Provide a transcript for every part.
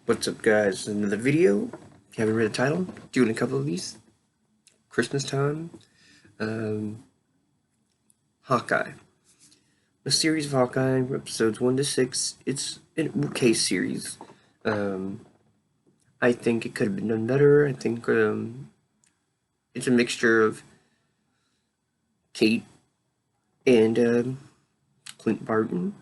What's up, guys? Another video. If you haven't read the title, doing a couple of these. Christmas time. Um, Hawkeye. A series of Hawkeye, episodes 1 to 6. It's an okay series. Um, I think it could have been done better. I think it's a mixture of Kate and Clint Barton.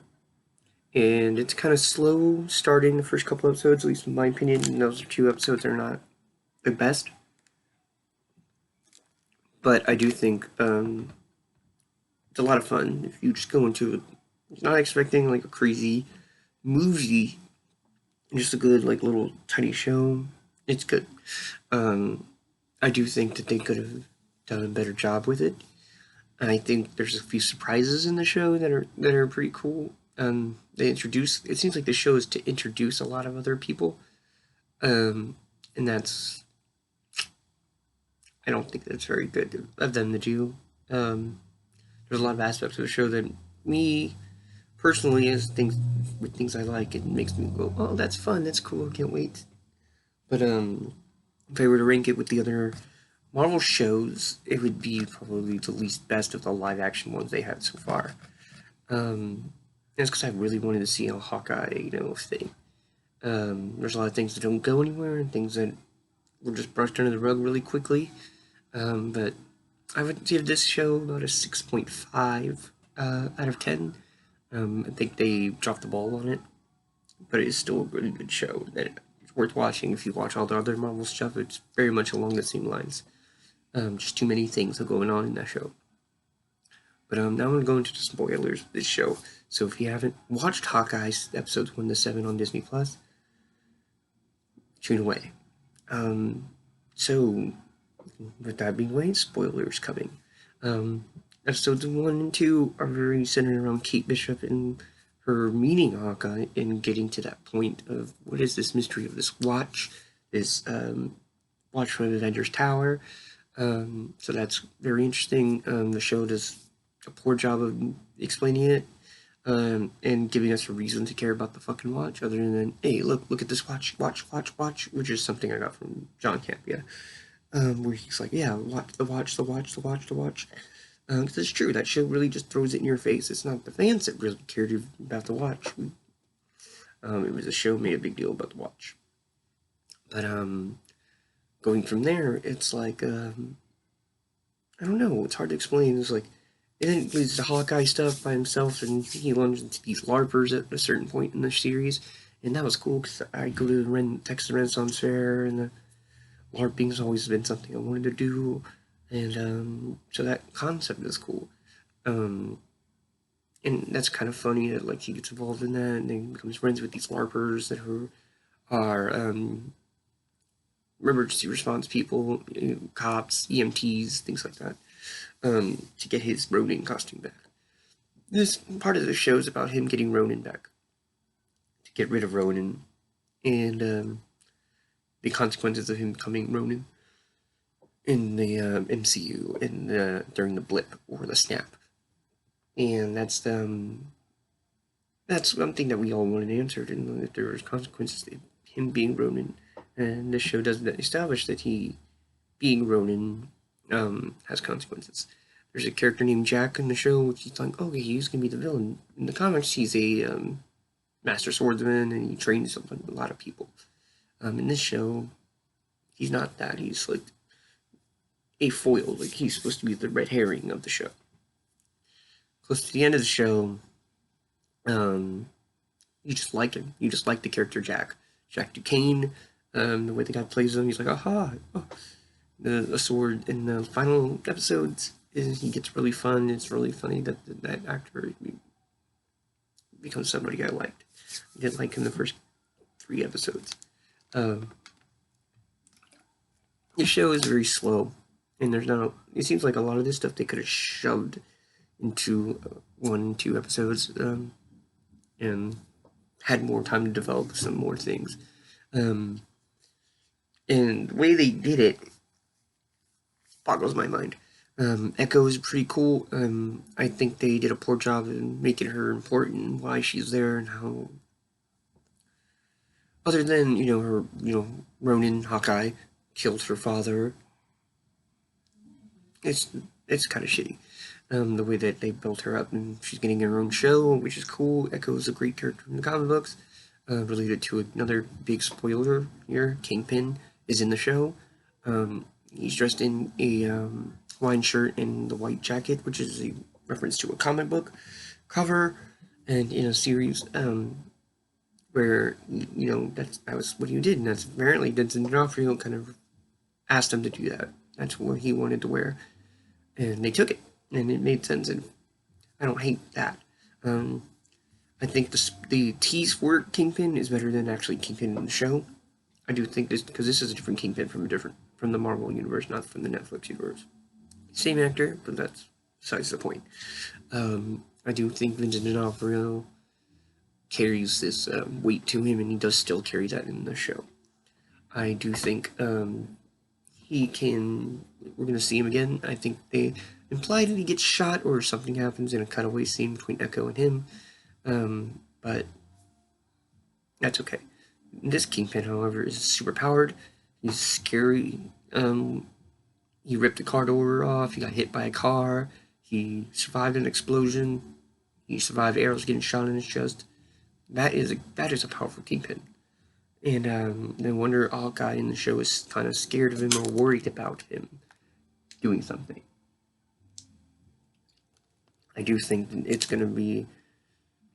And it's kind of slow starting the first couple episodes, at least in my opinion. And those are two episodes that are not the best. But I do think it's a lot of fun if you just go into it not expecting like a crazy movie, just a good like little tiny show. It's good. Um, I do think that they could have done a better job with it. I think there's a few surprises in the show that are pretty cool. They introduce. It seems like the show is to introduce a lot of other people, um, and that's. I don't think that's very good of them to do. There's a lot of aspects of the show that me personally, as things with things I like, it makes me go, "Oh, that's fun, that's cool, I can't wait." But if I were to rank it with the other Marvel shows, it would be probably the least best of the live action ones they had so far. And it's because I really wanted to see a Hawkeye, thing. There's a lot of things that don't go anywhere and things that were just brushed under the rug really quickly. But I would give this show about a 6.5 out of 10. I think they dropped the ball on it, but it is still a really good show that it's worth watching. If you watch all the other Marvel stuff, it's very much along the same lines. Just too many things are going on in that show. But now I'm going to go into the spoilers of this show. So if you haven't watched Hawkeye's episodes 1 to 7 on Disney Plus, tune away. So with that being way, spoilers coming. Episodes 1 and 2 are very centered around Kate Bishop and her meeting Hawkeye and getting to that point of what is this mystery of this watch, this watch from Avengers Tower. So that's very interesting. The show does a poor job of explaining it and giving us a reason to care about the fucking watch, other than, hey, look at this watch, which is something I got from John Campia, where he's like, yeah, watch the watch. Because it's true, that show really just throws it in your face. It's not the fans that really cared about the watch. It was a show made a big deal about the watch. But going from there, it's like I don't know. It's hard to explain. It's like it includes the Hawkeye stuff by himself, and he runs into these LARPers at a certain point in the series, and that was cool because I go to the Texas Renaissance Fair, and the LARPing's always been something I wanted to do, and so that concept is cool. Um, and that's kind of funny that like he gets involved in that and then becomes friends with these LARPers that are emergency response people, cops, EMTs, things like that, to get his Ronin costume back. This part of the show is about him getting Ronin back, to get rid of Ronin, and the consequences of him becoming Ronin in the MCU and during the blip or the snap. And that's one thing that we all wanted answered, and that there was consequences to him being Ronin. And this show doesn't establish that he being Ronin has consequences. There's a character named Jack in the show, which he's like, okay, he's gonna be the villain. In the comics, he's a master swordsman and he trains a lot of people. In this show, he's not that. He's like a foil. Like he's supposed to be the red herring of the show. Close to the end of the show, you just like him. You just like the character Jack Duquesne. The way the guy plays him, he's like, aha! Oh. The sword in the final episodes he gets really fun. It's really funny that that actor becomes somebody I liked. I didn't like him the first 3 episodes. Um, the show is very slow, and there's not. It seems like a lot of this stuff they could have shoved into 1, 2 episodes, and had more time to develop some more things. And the way they did it boggles my mind. Echo is pretty cool. I think they did a poor job in making her important, why she's there, and how other than, her, Ronin, Hawkeye, killed her father. It's it's kind of shitty. The way that they built her up, and she's getting her own show, which is cool. Echo's a great character from the comic books. Related to another big spoiler here, Kingpin is in the show. He's dressed in a Hawaiian shirt and the white jacket, which is a reference to a comic book cover, and in a series where that was what he did, and that's apparently Vincent D'Onofrio kind of asked him to do that. That's what he wanted to wear, and they took it, and it made sense. And I don't hate that. I think the tease for Kingpin is better than actually Kingpin in the show. I do think this, because this is a different Kingpin from the Marvel universe, not from the Netflix universe. Same actor, but that's besides the point. I do think Vincent D'Onofrio carries this weight to him, and he does still carry that in the show. I do think he can. We're gonna see him again. I think they imply that he gets shot or something happens in a cutaway scene between Echo and him, but that's okay. This Kingpin, however, is super powered. He's scary. He ripped a car door off. He got hit by a car. He survived an explosion. He survived arrows getting shot in his chest. That is a powerful Kingpin. And no wonder Hawkeye in the show is kind of scared of him or worried about him doing something. I do think it's going to be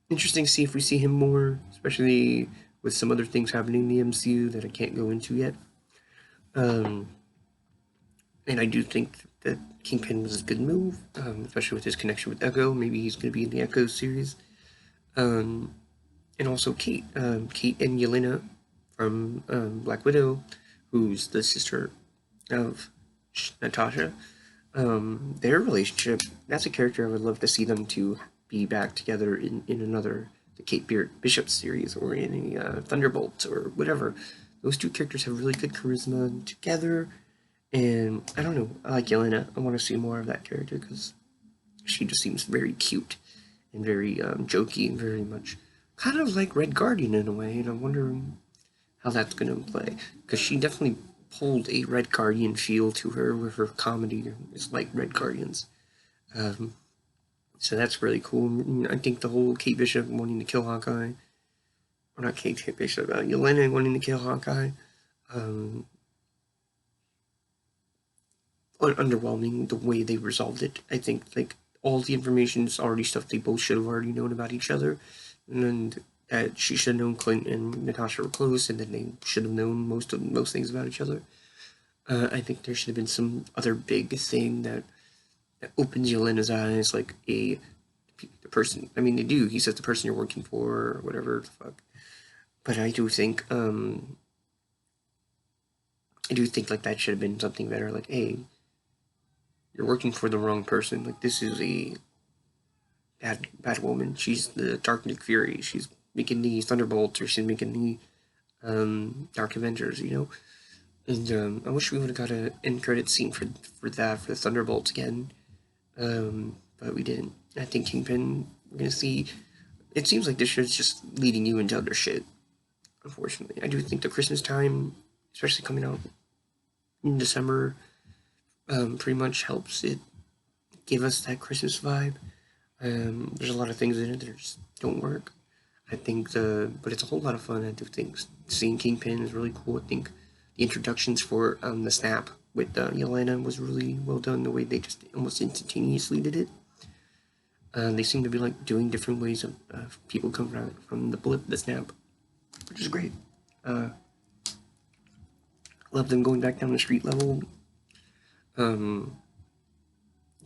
interesting to see if we see him more, especially with some other things happening in the MCU that I can't go into yet. And I do think that Kingpin was a good move, especially with his connection with Echo. Maybe he's going to be in the Echo series. And also Kate. Kate and Yelena from Black Widow, who's the sister of Natasha. Their relationship, that's a character I would love to see them to be back together in another, the Kate Bishop series, or in a Thunderbolts, or whatever. Those two characters have really good charisma together, and I don't know, I like Yelena. I want to see more of that character, because she just seems very cute, and very jokey, and very much kind of like Red Guardian in a way, and I'm wondering how that's going to play, because she definitely pulled a Red Guardian feel to her with her comedy. It's like Red Guardians. So that's really cool. I think the whole Kate Bishop wanting to kill Hawkeye, or not Kate Bishop, Yelena wanting to kill Hawkeye, underwhelming the way they resolved it. I think like all the information is already stuff they both should have already known about each other, and that she should have known Clint and Natasha were close, and then they should have known most things about each other. I think there should have been some other big thing that opens Yelena's eyes, like the person. I mean, they do. He says the person you're working for, or whatever the fuck. But I do think like that should have been something better. Like, hey, you're working for the wrong person. Like, this is a bad woman. She's the Dark Nick Fury. She's making the Thunderbolts, or she's making the Dark Avengers, And I wish we would have got an end credit scene for the Thunderbolts again, but we didn't. I think Kingpin, we're gonna see. It seems like this show's just leading you into other shit. Unfortunately, I do think the Christmas time, especially coming out in December, pretty much helps it give us that Christmas vibe. There's a lot of things in it that just don't work. I think but it's a whole lot of fun. I do think seeing Kingpin is really cool. I think the introductions for the Snap with Yelena was really well done. The way they just almost instantaneously did it. They seem to be like doing different ways of people coming out from the Snap, which is great. Love them going back down the street level. Can't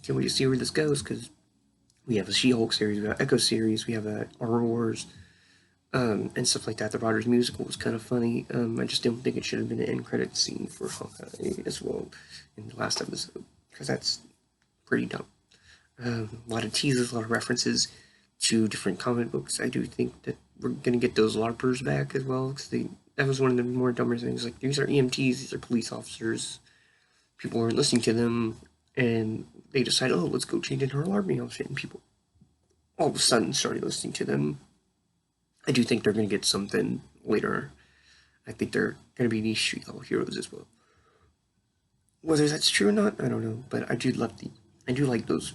wait to see where this goes, because we have a She-Hulk series, we have an Echo series, we have a Aurora Wars, and stuff like that. The Rogers musical was kind of funny. I just don't think it should have been an end credit scene for Hawkeye as well in the last episode, because that's pretty dumb. A lot of teasers, a lot of references to different comic books. I do think that we're gonna get those LARPers back as well, because that was one of the more dumber things. Like, these are EMTs, these are police officers. People weren't listening to them, and they decided, oh, let's go change into our LARPing outfit, and people all of a sudden started listening to them. I do think they're going to get something later I think they're going to be niche street level heroes as well. Whether that's true or not, I don't know. But I do like those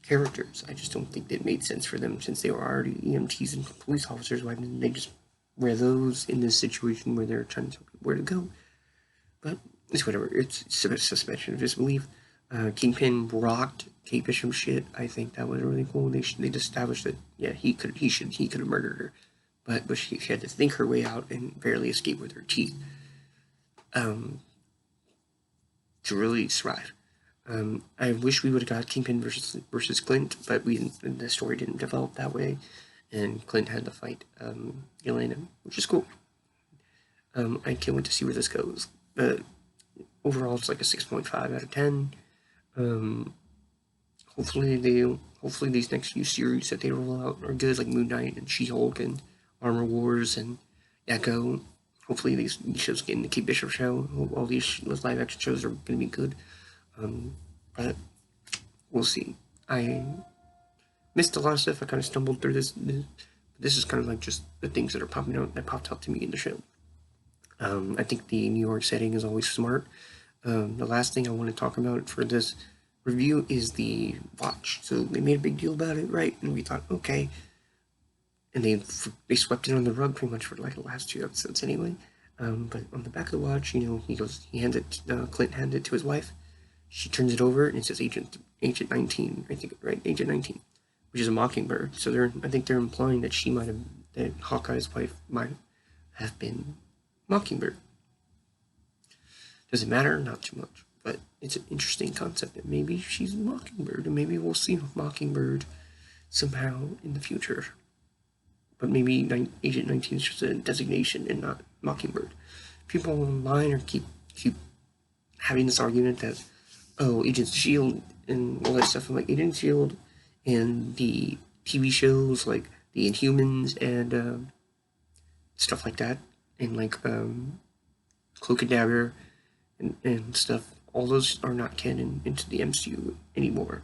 characters. I just don't think it made sense for them since they were already EMTs and police officers. Why didn't they just wear those in this situation where they're trying to tell people where to go? But it's whatever. It's suspension of disbelief. Kingpin rocked Kate Bishop shit. I think that was really cool. They established that he could have murdered her, but she had to think her way out and barely escape with her teeth. To really survive. I wish we would have got Kingpin versus Clint, but the story didn't develop that way, and Clint had to fight Elena, which is cool. I can't wait to see where this goes. Overall, it's like a 6.5 out of 10. Hopefully these next few series that they roll out are good, like Moon Knight and She-Hulk and Armor Wars and Echo. Hopefully these shows get in the Kate Bishop show. All these live action shows are going to be good. But we'll see. I missed a lot of stuff. I kind of stumbled through this. This is kind of like just the things that are popping out that popped out to me in the show. I think the New York setting is always smart. The last thing I want to talk about for this review is the watch. So they made a big deal about it, right? And we thought, okay. And they swept it on the rug pretty much for like the last 2 episodes anyway. But on the back of the watch, Clint handed it to his wife. She turns it over and it says Agent 19, I think, right? Agent 19, which is a mockingbird. So I think they're implying that that Hawkeye's wife might have been Mockingbird. Does it matter? Not too much. But it's an interesting concept that maybe she's Mockingbird, and maybe we'll see Mockingbird somehow in the future. But maybe Agent 19 is just a designation and not Mockingbird. People online keep having this argument that, oh, Agent S.H.I.E.L.D. and all that stuff. I'm like, Agent S.H.I.E.L.D. and the TV shows like The Inhumans and stuff like that, and like Cloak and Dagger and stuff, all those are not canon into the MCU anymore.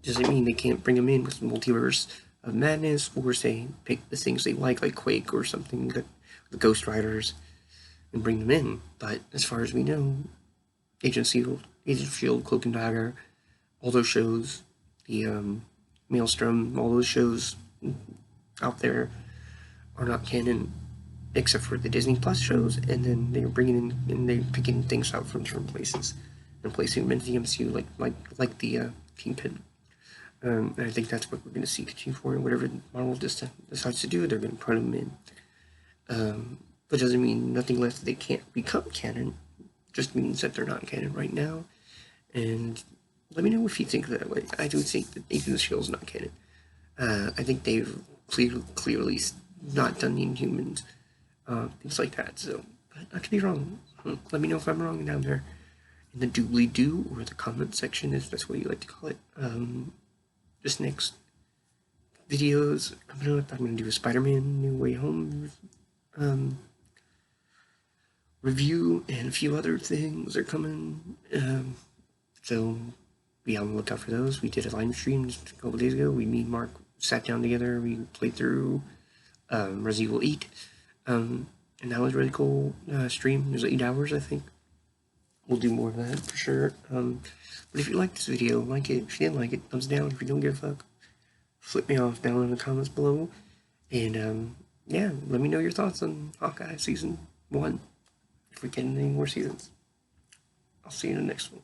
Doesn't mean they can't bring them in with Multiverse of Madness, or say pick the things they like Quake or something, the Ghost Riders, and bring them in. But as far as we know, Agent S.H.I.E.L.D., Cloak and Dagger, all those shows, the Maelstrom, all those shows out there are not canon, except for the Disney Plus shows, and then they're bringing in and they're picking things out from different places and placing them into the MCU, like the Kingpin. And I think that's what we're going to see continue for, and whatever Marvel decides to do, they're going to put them in. But doesn't mean nothing less that they can't become canon. Just means that they're not canon right now. And let me know if you think that way. I do think that Agent of S.H.I.E.L.D. is not canon. I think they've clearly not done the Inhumans, things like that. So, but I could be wrong. Let me know if I'm wrong down there in the doobly-doo, or the comment section, if that's what you like to call it. This next videos coming up, I'm going to do a Spider-Man No Way Home review, and a few other things are coming. So be on the lookout for those. We did a live stream just a couple days ago. Me and Mark sat down together. We played through Resident Evil 8. And that was a really cool stream. It was 8 hours, I think. We'll do more of that for sure. But if you like this video, like it. If you didn't like it, thumbs down. If you don't give a fuck, flip me off down in the comments below. And yeah, let me know your thoughts on Hawkeye Season 1. If we get any more seasons, I'll see you in the next one.